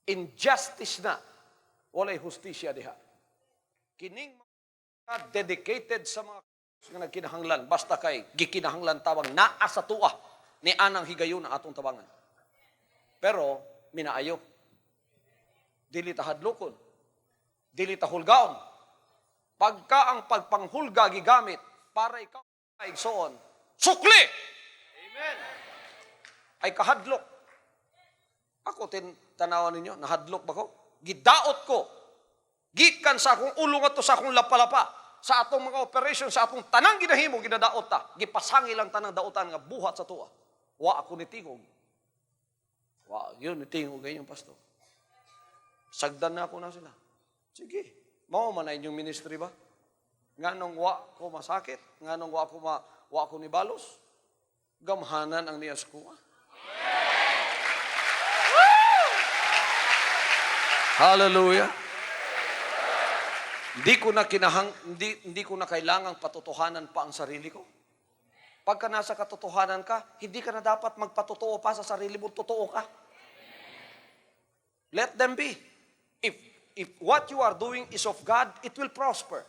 Injustice na. Walay hustisya diha. Kining mga dedicated sa mga nga nagkinahanglan, basta kay gikinahanglan tawang naa sa tuwa ni anang higayon na atong tabangan. Pero, minaayo. Dili ta hadlokon. Dili ta hulgaon. Pagka ang pagpanghulga gigamit para ikaw ay igsoon, sukli! Amen! Ay kahadlok. Ako, tanawan ninyo, nahadlok ba ko? Gidaot ko. Gikan sa akong ulo nga to sa akong lapalapa. Sa atong mga operation, sa atong tanang ginahimo, ginadaot ta. Gipasangi lang tanang daotan nga buhat sa tuwa. Wa ako nitingog. Wa, yun, nitingog ganyan, pastor. Sagdan na ako na sila. Sige. Mao man na inyong ministry ba? Nganong wa ko masakit? Nganong wa ko ni balos? Gamhanan ang niyas ko. Hallelujah. Hindi ko na kailangang patotohanan pa ang sarili ko. Pagka nasa katotohanan ka, hindi ka na dapat magpatotoo pa sa sarili mo, totoo ka. Let them be. If what you are doing is of God, it will prosper.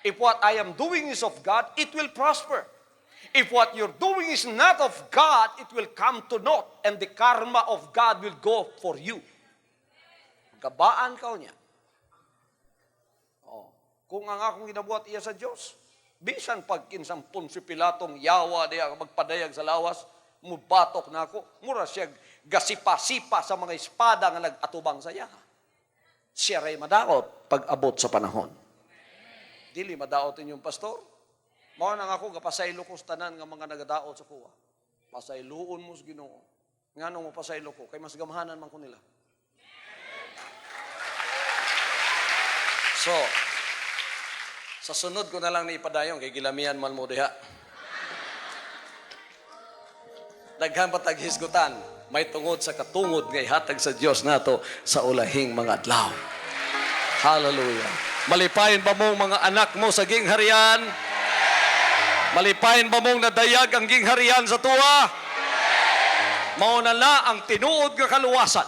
If what I am doing is of God, it will prosper. If what you're doing is not of God, it will come to naught, and the karma of God will go for you. Gabaan ka niya. Kung ang akong ginabuhat iya sa Diyos, bisan pagkinsang si Pilatong yawa diya magpadayag sa lawas, mubatok na ako, mura siya gasipa-sipa sa mga espada nga nag-atubang sa iya. Siya ray madaot pag-abot sa panahon. Dili madaot inyong pastor. Mao nang ako gapasaylo ko sa tanan nga mga nagadaot sa kuwa. Pasayloon mo sa Ginoo. Nganong mo pasaylo ko kay mas gamhanan man ko nila. So, sa sunod ko na lang ni ipadayong kay gilamian man mo diha. Daghan pa tag hisgutan, may tungod sa katungod nga ihatag sa Dios nato sa ulahing mga adlaw. Hallelujah. Malipayon ba mong mga anak mo sa gingharian? Malipayon ba mong nadayag ang gingharian sa tuwa? Mauna na ang tinuod nga kaluwasan.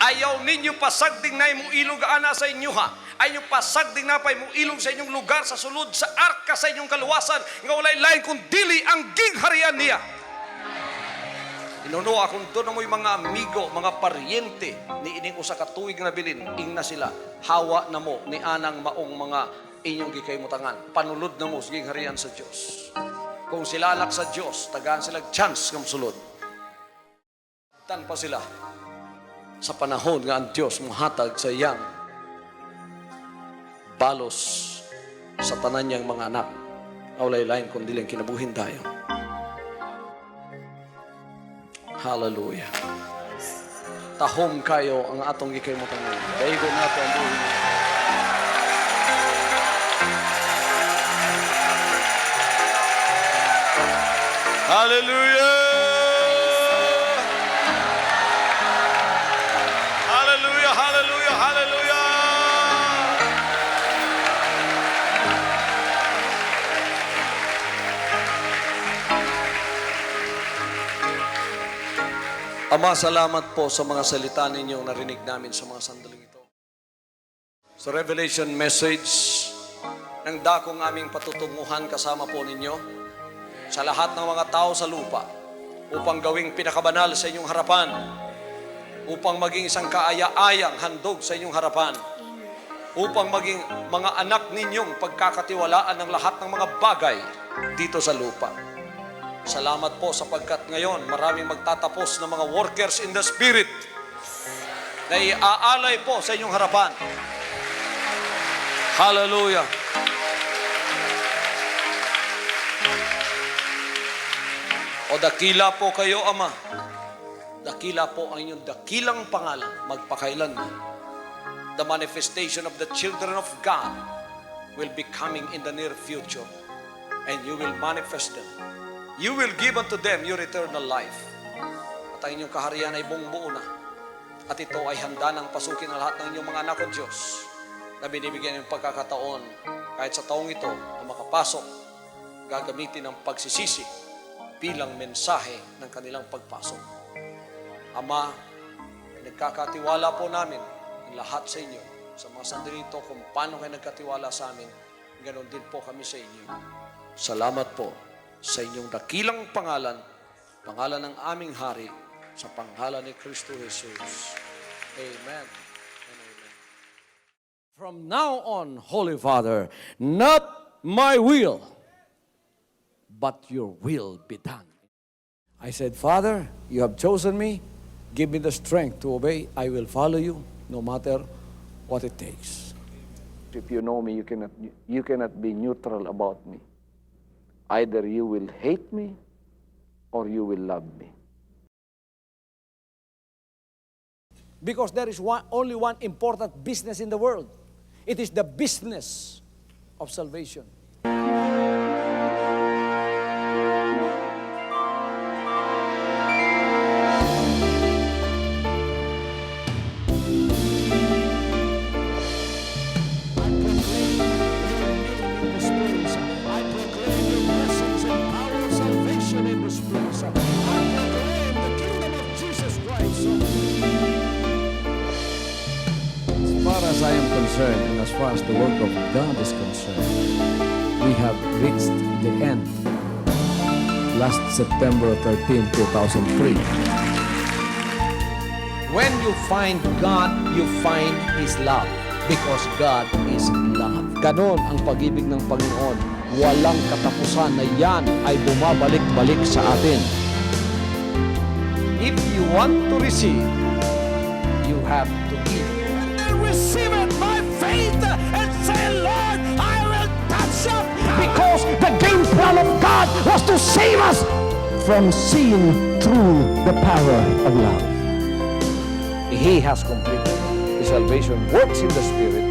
Ayaw ninyo pasagding na imong ilog ana sa inyo ha. Ayaw pasagding na pa imong ilog sa inyong lugar sa sulod sa arka sa inyong kaluwasan nga walay lain kung dili ang gingharian niya. Inuno akong doon na mo'y mga amigo, mga paryente ni ining usa ka tuig na bilin, ing na sila, hawa na mo ni anang maong mga inyong gikaymutangan. Panulod na mo sa gingharian sa Diyos. Kung sila alak sa Diyos, tagaan sila chance ng sulod. Tan pa sila sa panahon nga ang Diyos muhatag sa iyang balos sa tanan niyang mga anak. Awlay lain kung diling kinabuhin tayo. Hallelujah. tahom kayo ang atong gikaymutan ngayon. Daigo na ito ang buhay. Hallelujah! Hallelujah! Hallelujah! Hallelujah! Ama, salamat po sa mga salita ninyong narinig namin sa mga sandaling ito. Sa Revelation message, ng dakong aming patutunguhan kasama po ninyo sa lahat ng mga tao sa lupa upang gawing pinakabanal sa inyong harapan, upang maging isang kaaya-ayang handog sa inyong harapan, upang maging mga anak ninyong pagkakatiwalaan ng lahat ng mga bagay dito sa lupa. Salamat po sapagkat ngayon maraming magtatapos ng mga workers in the Spirit na iaalay po sa inyong harapan. Hallelujah! O dakila po kayo, Ama. Dakila po ang inyong dakilang pangalan magpakailanman. The manifestation of the children of God will be coming in the near future, and you will manifest them. You will give unto them your eternal life. At ang inyong kaharian ay buong buo na. At ito ay handa ng pasukin ng lahat ng inyong mga anak o Diyos na binibigyan ng pagkakataon kahit sa taong ito na makapasok, gagamitin ng pagsisisi bilang mensahe ng kanilang pagpasok. Ama, nagkakatiwala po namin ang lahat sa inyo sa mga sandali ito kung paano kayo nagkatiwala sa amin, ganon din po kami sa inyo. Salamat po sa inyong dakilang pangalan, pangalan ng aming hari, sa pangalan ni Kristo Jesus. Amen and amen. From now on, Holy Father, not my will, but your will be done. I said, Father, you have chosen me. Give me the strength to obey. I will follow you no matter what it takes. If you know me, you cannot be neutral about me. Either you will hate me or you will love me. Because there is only one important business in the world. It is the business of salvation. As I am concerned, and as far as the work of God is concerned, we have reached the end. Last September 13, 2003. When you find God, you find His love. Because God is love. Ganon ang pag-ibig ng Panginoon. Walang katapusan na yan ay bumabalik-balik sa atin. If you want to receive, you have to give. Receive it by faith and say, Lord, I will touch up. Because the game plan of God was to save us from sin through the power of love. He has completed. His salvation works in the Spirit.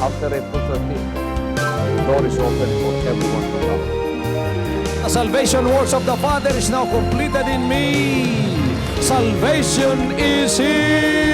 After April 13, the door is open for everyone to come. The salvation works of the Father is now completed in me. Salvation is here.